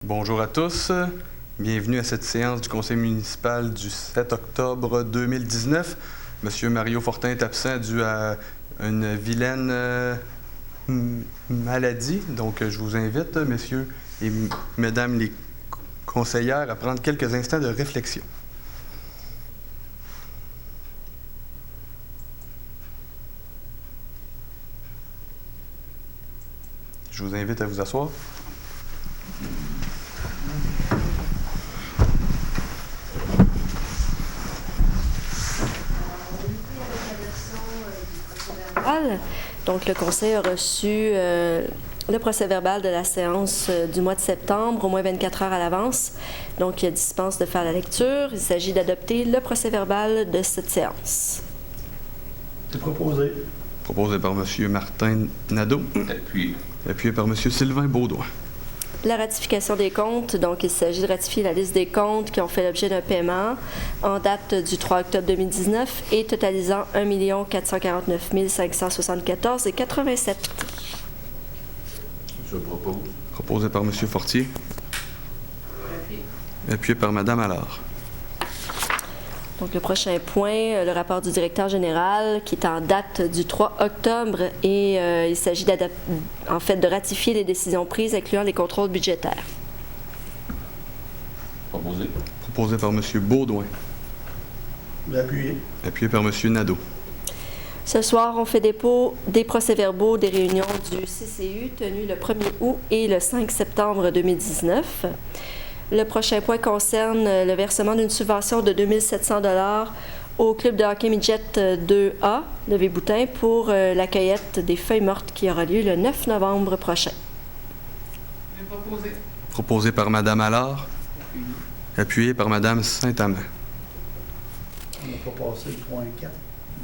Bonjour à tous, bienvenue à cette séance du Conseil municipal du 7 octobre 2019. Monsieur Mario Fortin est absent dû à une vilaine maladie, donc je vous invite, messieurs et mesdames les conseillères, à prendre quelques instants de réflexion. Je vous invite à vous asseoir. Donc, le Conseil a reçu le procès-verbal de la séance du mois de septembre, au moins 24 heures à l'avance. Donc, il dispense de faire la lecture. Il s'agit d'adopter le procès-verbal de cette séance. C'est proposé. Proposé par M. Martin Nadeau. Appuyé. Appuyé par M. Sylvain Beaudoin. La ratification des comptes, donc il s'agit de ratifier la liste des comptes qui ont fait l'objet d'un paiement en date du 3 octobre 2019 et totalisant 1 449 574,87. Je propose. Proposé par M. Fortier. Appuyé par Mme Allard. Donc, le prochain point, le rapport du directeur général qui est en date du 3 octobre et il s'agit de ratifier les décisions prises incluant les contrôles budgétaires. Proposé. Proposé par M. Beaudoin. Appuyé. Appuyé par M. Nadeau. Ce soir, on fait dépôt des procès-verbaux des réunions du CCU tenues le 1er août et le 5 septembre 2019. Le prochain point concerne le versement d'une subvention de 2 700 $ au club de hockey midget 2A de Véboutin pour la cueillette des feuilles mortes qui aura lieu le 9 novembre prochain. Proposé. Proposé par Mme Allard. Appuyé par Mme Saint-Amand. On n'a pas passé le point 4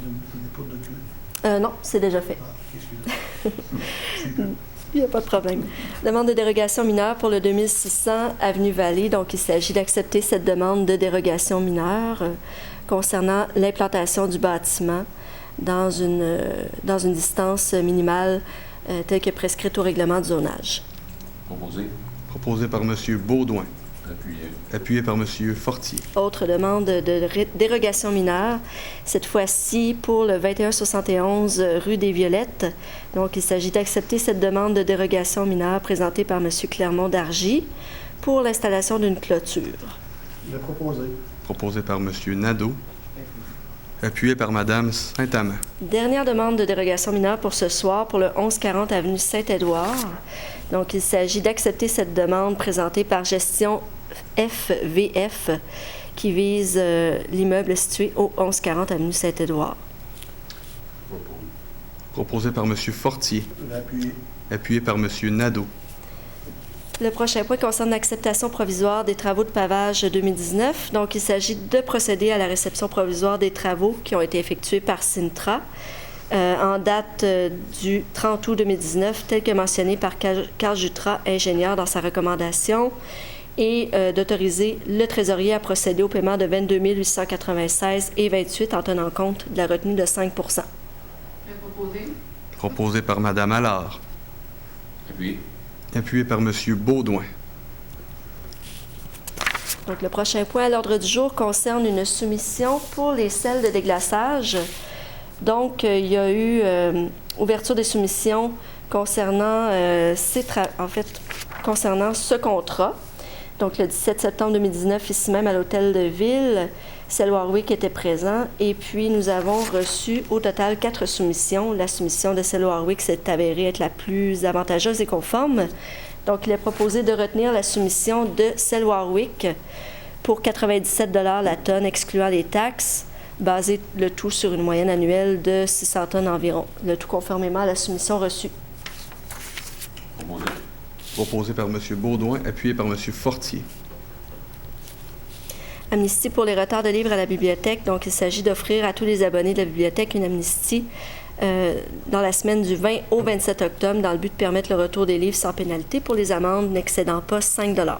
du dépôt de document. Non, c'est déjà fait. Ah, excusez-moi. Il n'y a pas de problème. Demande de dérogation mineure pour le 2600 Avenue Vallée. Donc, il s'agit d'accepter cette demande de dérogation mineure concernant l'implantation du bâtiment dans une distance minimale telle que prescrite au règlement du zonage. Proposé. Proposé par M. Beaudoin. Appuyé. Appuyé par M. Fortier. Autre demande de dérogation mineure, cette fois-ci pour le 2171 rue des Violettes. Donc, il s'agit d'accepter cette demande de dérogation mineure présentée par M. Clermont-Dargy pour l'installation d'une clôture. Le proposé. Proposé par M. Nadeau. Appuyé par Mme Saint-Amand. Dernière demande de dérogation mineure pour ce soir pour le 1140 avenue Saint-Édouard. Donc, il s'agit d'accepter cette demande présentée par Gestion FVF qui vise l'immeuble situé au 1140 avenue Saint-Édouard. Proposé par M. Fortier. Appuyé. Appuyé par M. Nadeau. Le prochain point concerne l'acceptation provisoire des travaux de pavage 2019. Donc, il s'agit de procéder à la réception provisoire des travaux qui ont été effectués par Sintra en date du 30 août 2019, tel que mentionné par Carl Jutras, ingénieur, dans sa recommandation, et d'autoriser le trésorier à procéder au paiement de 22 896,28 en tenant compte de la retenue de 5 %. Proposé. Proposé par Mme Allard. Appuyé. Appuyé par M. Beaudoin. Donc, le prochain point à l'ordre du jour concerne une soumission pour les selles de déglaçage. Donc, il y a eu ouverture des soumissions concernant concernant ce contrat. Donc, le 17 septembre 2019, ici même à l'Hôtel de Ville, Celle Warwick était présent. Et puis, nous avons reçu au total 4 soumissions. La soumission de Celle Warwick s'est avérée être la plus avantageuse et conforme. Donc, il est proposé de retenir la soumission de Celle Warwick pour 97 $ la tonne, excluant les taxes, basé le tout sur une moyenne annuelle de 600 tonnes environ. Le tout conformément à la soumission reçue. Proposé. Proposé par M. Beaudoin, appuyé par M. Fortier. Amnistie pour les retards de livres à la bibliothèque. Donc, il s'agit d'offrir à tous les abonnés de la bibliothèque une amnistie dans la semaine du 20 au 27 octobre dans le but de permettre le retour des livres sans pénalité pour les amendes n'excédant pas 5 $.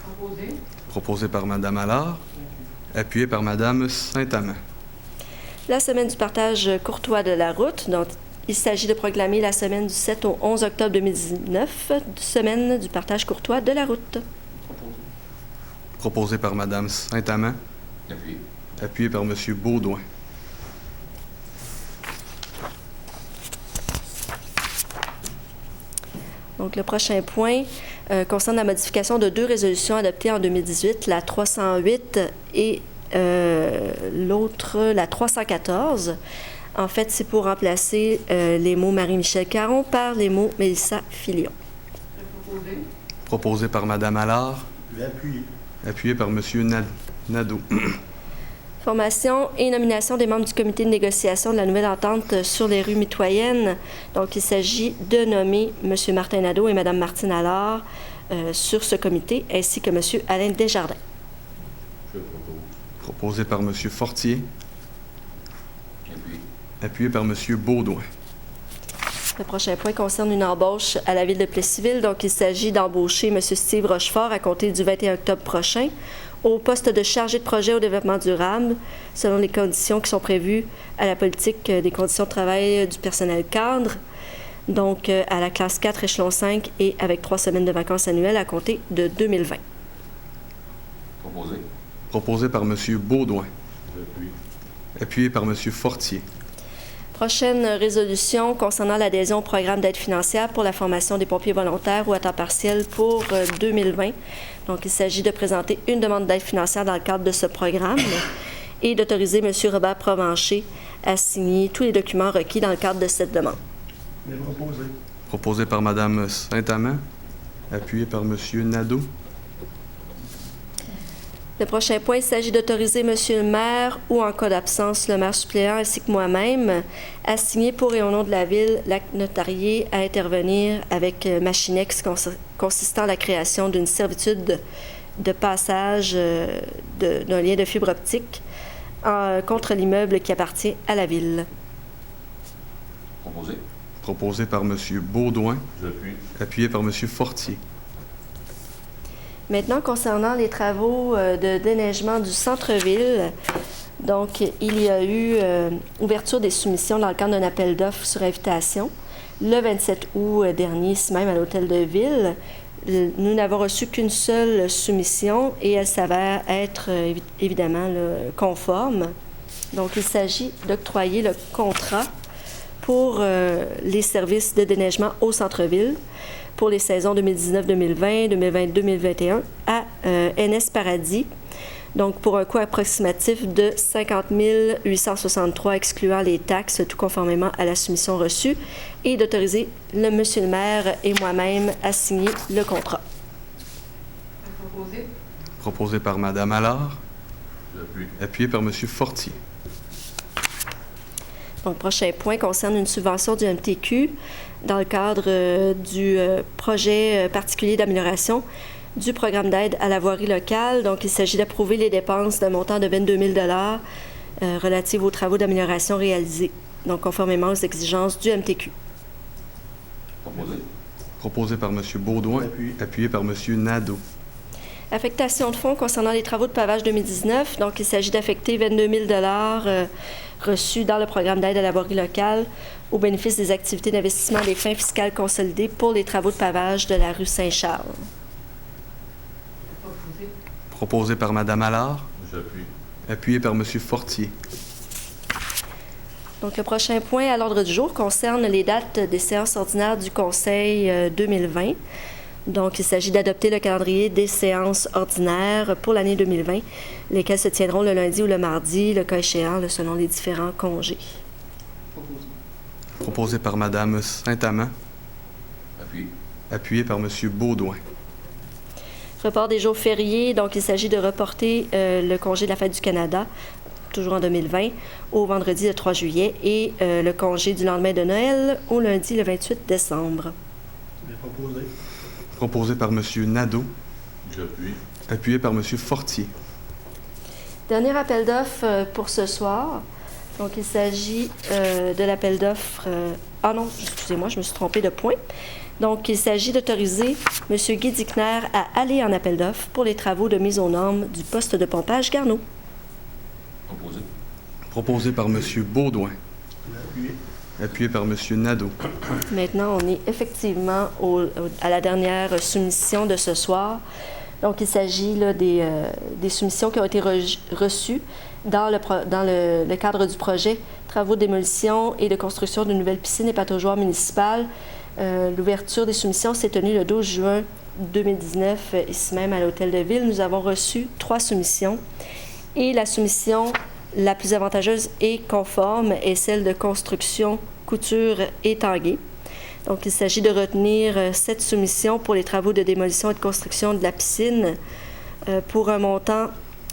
Proposé. Proposé par Mme Allard, appuyé par Mme Saint-Amand. La semaine du partage courtois de la route, donc Il s'agit de proclamer la semaine du 7 au 11 octobre 2019, semaine du partage courtois de la route. Proposé par Mme Saint-Amand. Appuyé. Appuyé par M. Beaudoin. Donc, le prochain point concerne la modification de 2 résolutions adoptées en 2018, la 308 et l'autre, la 314. En fait, c'est pour remplacer les mots Marie-Michel Caron par les mots Mélissa Filion. Proposé par Mme Allard. Appuyé. Appuyé par M. Nadeau. Formation et nomination des membres du comité de négociation de la nouvelle entente sur les rues mitoyennes. Donc, il s'agit de nommer M. Martin Nadeau et Mme Martine Allard sur ce comité, ainsi que M. Alain Desjardins. Je propose. Proposé par M. Fortier. Appuyé. Appuyé par M. Beaudoin. Le prochain point concerne une embauche à la ville de Plessisville. Donc, il s'agit d'embaucher M. Steve Rochefort à compter du 21 octobre prochain au poste de chargé de projet au développement durable, selon les conditions qui sont prévues à la politique des conditions de travail du personnel cadre. Donc, à la classe 4, échelon 5 et avec 3 semaines de vacances annuelles à compter de 2020. Proposé. Proposé par M. Beaudoin. Appuyé. Appuyé par M. Fortier. Prochaine résolution concernant l'adhésion au programme d'aide financière pour la formation des pompiers volontaires ou à temps partiel pour 2020. Donc, il s'agit de présenter une demande d'aide financière dans le cadre de ce programme et d'autoriser M. Robert Provencher à signer tous les documents requis dans le cadre de cette demande. Mais proposé. Proposé par Mme Saint-Amand. Appuyé par M. Nadeau. Le prochain point, il s'agit d'autoriser M. le maire ou, en cas d'absence, le maire suppléant ainsi que moi-même à signer pour et au nom de la ville l'acte notarié à intervenir avec Machinex consistant à la création d'une servitude de passage d'un lien de fibre optique contre l'immeuble qui appartient à la ville. Proposé. Proposé par M. Beaudoin. J'appuie. Appuyé par M. Fortier. Maintenant, concernant les travaux de déneigement du centre-ville, donc il y a eu ouverture des soumissions dans le cadre d'un appel d'offres sur invitation le 27 août dernier, ici même à l'Hôtel de Ville. Nous n'avons reçu qu'une seule soumission et elle s'avère être évidemment conforme. Donc, il s'agit d'octroyer le contrat pour les services de déneigement au centre-ville pour les saisons 2019-2020, 2020-2021 à NS Paradis, donc pour un coût approximatif de 50 863 excluant les taxes, tout conformément à la soumission reçue, et d'autoriser le monsieur le maire et moi-même à signer le contrat. Proposé. Proposé par Mme Allard. J'appuie. Appuyé par M. Fortier. Donc, prochain point concerne une subvention du MTQ dans le cadre du projet particulier d'amélioration du programme d'aide à la voirie locale. Donc, il s'agit d'approuver les dépenses d'un montant de 22 000 relatives aux travaux d'amélioration réalisés, donc conformément aux exigences du MTQ. Proposé. Proposé par M. Beaudoin. Appuyé par M. Nadeau. Affectation de fonds concernant les travaux de pavage 2019. Donc, il s'agit d'affecter 22 000 reçus dans le programme d'aide à la voirie locale au bénéfice des activités d'investissement des fins fiscales consolidées pour les travaux de pavage de la rue Saint-Charles. Proposé par Mme Allard. J'appuie. Appuyé par M. Fortier. Donc, le prochain point à l'ordre du jour concerne les dates des séances ordinaires du Conseil 2020. Donc, il s'agit d'adopter le calendrier des séances ordinaires pour l'année 2020, lesquelles se tiendront le lundi ou le mardi, le cas échéant, selon les différents congés. Proposé par Mme Saint-Amand. Appuyé. Appuyé par M. Beaudoin. Report des jours fériés. Donc, il s'agit de reporter le congé de la Fête du Canada, toujours en 2020, au vendredi le 3 juillet et le congé du lendemain de Noël au lundi le 28 décembre. Proposé. Proposé par M. Nadeau. J'appuie. Appuyé par M. Fortier. Dernier appel d'offres pour ce soir. Donc, il s'agit de l'appel d'offres... ah non, excusez-moi, je me suis trompée de point. Donc, il s'agit d'autoriser M. Guy Dickner à aller en appel d'offres pour les travaux de mise aux normes du poste de pompage Garneau. Proposé. Proposé par M. Beaudoin. Appuyé. appuyé par M. Nadeau. Maintenant, on est effectivement à la dernière soumission de ce soir. Donc, il s'agit là, des soumissions qui ont été reçues dans le cadre du projet Travaux de démolition et de construction d'une nouvelle piscine et pataugeoire municipale. L'ouverture des soumissions s'est tenue le 12 juin 2019, ici même à l'Hôtel de Ville. Nous avons reçu 3 soumissions et la soumission la plus avantageuse et conforme est celle de construction, couture et tanguay. Donc, il s'agit de retenir cette soumission pour les travaux de démolition et de construction de la piscine pour un montant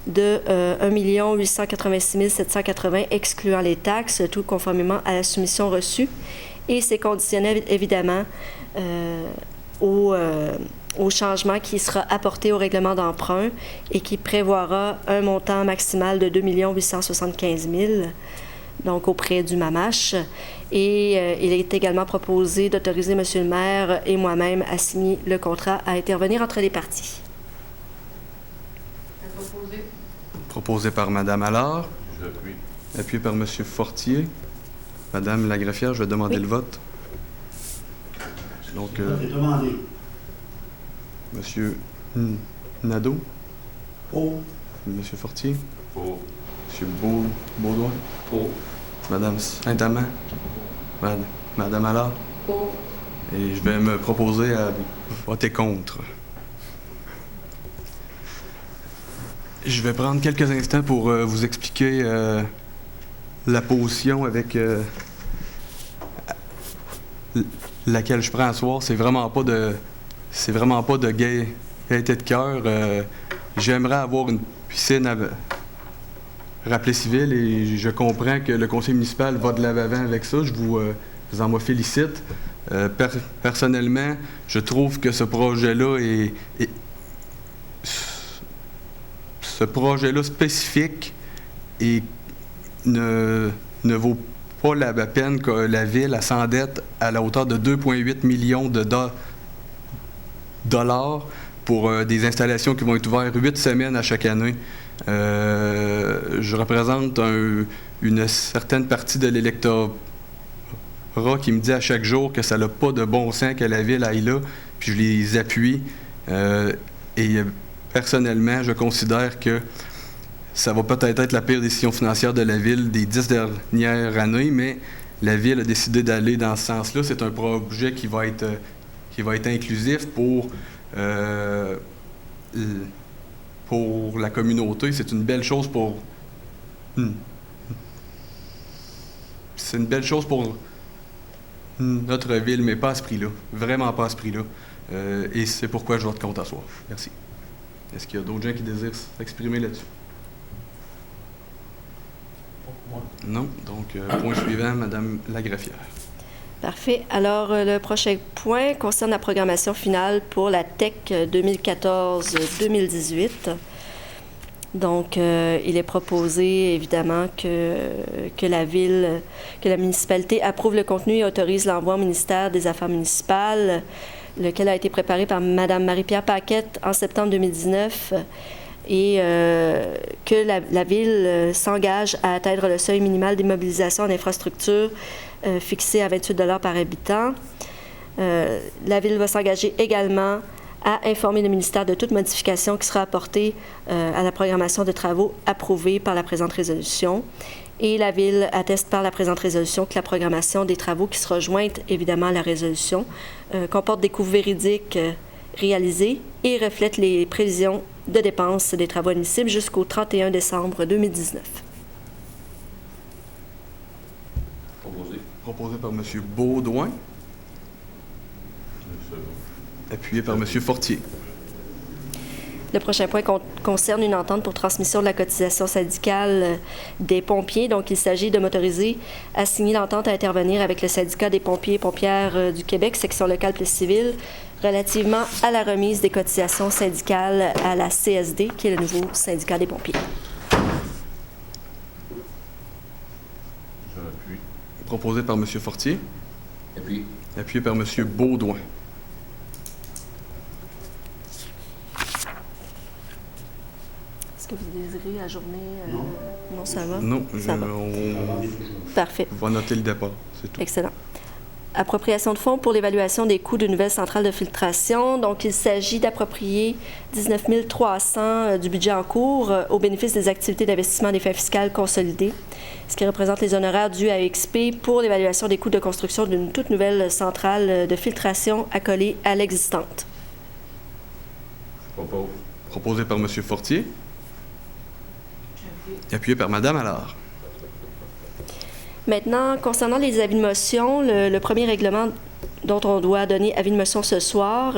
de 1 886 780, excluant les taxes, tout conformément à la soumission reçue. Et c'est conditionné, évidemment, au changement qui sera apporté au règlement d'emprunt et qui prévoira un montant maximal de 2 875 000, donc auprès du MAMACH. Et il est également proposé d'autoriser M. le maire et moi-même à signer le contrat à intervenir entre les parties. Proposé par Mme Allard. J'appuie. Appuyé par M. Fortier. Madame la greffière, je vais demander le vote. Donc, demandé. M. Nadeau. Pour. M. Fortier. Pour. M. Baudouin. Pour. Madame Saint-Amand. Madame Allard. Pour. Et je vais me proposer à voter contre. Je vais prendre quelques instants pour vous expliquer la position avec laquelle je prends à soir. C'est vraiment pas de gaieté de cœur. J'aimerais avoir une piscine rappelée civile et je comprends que le conseil municipal va de l'avant avec ça. Je vous en félicite. Personnellement, je trouve que ce projet-là ce projet-là spécifique et ne vaut pas la peine que la Ville s'endette à la hauteur de 2,8 millions de dollars pour des installations qui vont être ouvertes 8 semaines à chaque année. Je représente une certaine partie de l'électorat qui me dit à chaque jour que ça n'a pas de bon sens que la Ville aille là, puis je les appuie. Et personnellement, je considère que ça va peut-être être la pire décision financière de la Ville des 10 dernières années, mais la Ville a décidé d'aller dans ce sens-là. C'est un projet qui va être inclusif pour la communauté. C'est une belle chose pour... C'est une belle chose pour notre Ville, mais pas à ce prix-là. Vraiment pas à ce prix-là. Et c'est pourquoi je vote contre à soir. Merci. Est-ce qu'il y a d'autres gens qui désirent s'exprimer là-dessus? Non. Donc, point suivant, Madame la greffière. Parfait. Alors, le prochain point concerne la programmation finale pour la TEC 2014-2018. Donc, il est proposé, évidemment, que la municipalité approuve le contenu et autorise l'envoi au ministère des Affaires municipales, lequel a été préparé par Mme Marie-Pierre Paquette en septembre 2019, et que la Ville s'engage à atteindre le seuil minimal d'immobilisation en infrastructure fixé à 28 $ par habitant. La Ville va s'engager également à informer le ministère de toute modification qui sera apportée à la programmation de travaux approuvée par la présente résolution. Et la Ville atteste par la présente résolution que la programmation des travaux qui sera jointe évidemment à la résolution comporte des coûts véridiques réalisés et reflète les prévisions de dépenses des travaux admissibles jusqu'au 31 décembre 2019. Proposé par M. Baudouin. Appuyé par M. Fortier. Le prochain point concerne une entente pour transmission de la cotisation syndicale des pompiers. Donc, il s'agit de m'autoriser à signer l'entente à intervenir avec le syndicat des pompiers et pompières du Québec, section locale plus civile, relativement à la remise des cotisations syndicales à la CSD, qui est le nouveau syndicat des pompiers. J'appuie. Proposé par M. Fortier. Appuie. Appuyé par M. Baudouin. que vous désirez ajourner? Non. Non, ça va? Non, Ça va. Parfait. On va noter le départ, c'est tout. Excellent. Appropriation de fonds pour l'évaluation des coûts d'une nouvelle centrale de filtration. Donc, il s'agit d'approprier 19 300 du budget en cours au bénéfice des activités d'investissement des fins fiscales consolidées, ce qui représente les honoraires dus à EXP pour l'évaluation des coûts de construction d'une toute nouvelle centrale de filtration accolée à l'existante. Je propose. Proposé par M. Fortier. Appuyé par Mme Allard. Maintenant, concernant les avis de motion, le premier règlement dont on doit donner avis de motion ce soir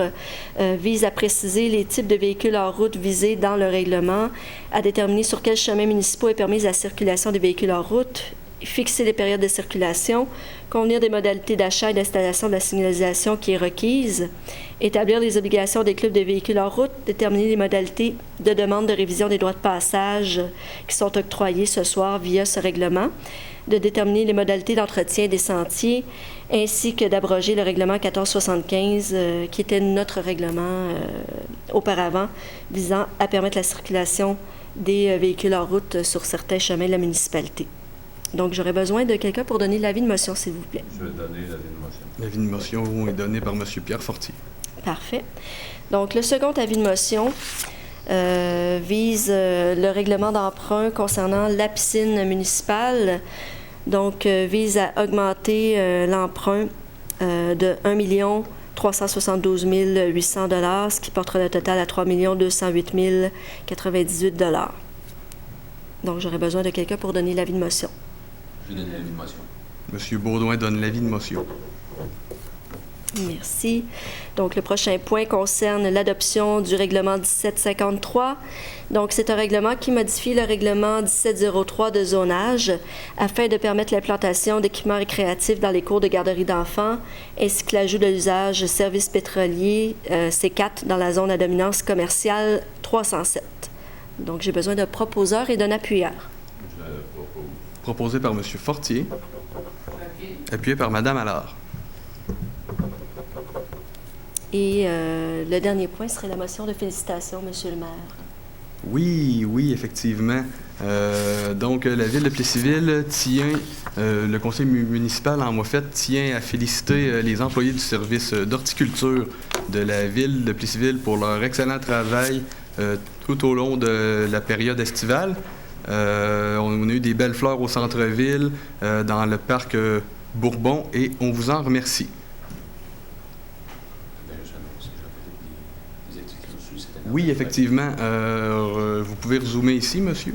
vise à préciser les types de véhicules hors route visés dans le règlement, à déterminer sur quels chemins municipaux est permise la circulation des véhicules hors route, fixer les périodes de circulation, convenir des modalités d'achat et d'installation de la signalisation qui est requise, établir les obligations des clubs de véhicules hors route, déterminer les modalités de demande de révision des droits de passage qui sont octroyés ce soir via ce règlement, de déterminer les modalités d'entretien des sentiers, ainsi que d'abroger le règlement 1475, qui était notre règlement auparavant, visant à permettre la circulation des véhicules hors route sur certains chemins de la municipalité. Donc, j'aurais besoin de quelqu'un pour donner l'avis de motion, s'il vous plaît. Je vais donner l'avis de motion. L'avis de motion est donné par M. Pierre Fortier. Parfait. Donc, le second avis de motion vise le règlement d'emprunt concernant la piscine municipale. Donc, vise à augmenter l'emprunt de 1 372 800 $, ce qui portera le total à 3 208 098 $. Donc, j'aurais besoin de quelqu'un pour donner l'avis de motion. Je donne l'avis de motion. M. Baudouin donne l'avis de motion. Merci. Donc, le prochain point concerne l'adoption du règlement 1753. Donc, c'est un règlement qui modifie le règlement 1703 de zonage afin de permettre l'implantation d'équipements récréatifs dans les cours de garderie d'enfants, ainsi que l'ajout de l'usage services pétroliers C4 dans la zone à dominance commerciale 307. Donc, j'ai besoin d'un proposeur et d'un appuyeur. Je propose. Proposé par M. Fortier. Appuyé par Mme Allard. Et le dernier point serait la motion de félicitations, Monsieur le maire. Oui, effectivement. Donc, la Ville de Plessisville tient, le conseil municipal en Moffett tient à féliciter les employés du service d'horticulture de la Ville de Plessisville pour leur excellent travail tout au long de la période estivale. On a eu des belles fleurs au centre-ville, dans le parc Bourbon, et on vous en remercie. Oui, effectivement. Vous pouvez zoomer ici, monsieur.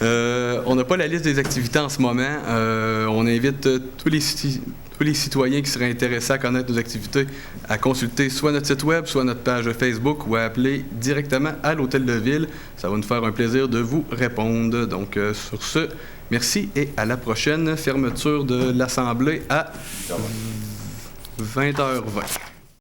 On n'a pas la liste des activités en ce moment. On invite tous les citoyens qui seraient intéressés à connaître nos activités à consulter soit notre site web, soit notre page Facebook, ou à appeler directement à l'Hôtel de Ville. Ça va nous faire un plaisir de vous répondre. Donc, sur ce, merci et à la prochaine. Fermeture de l'Assemblée à 20h20.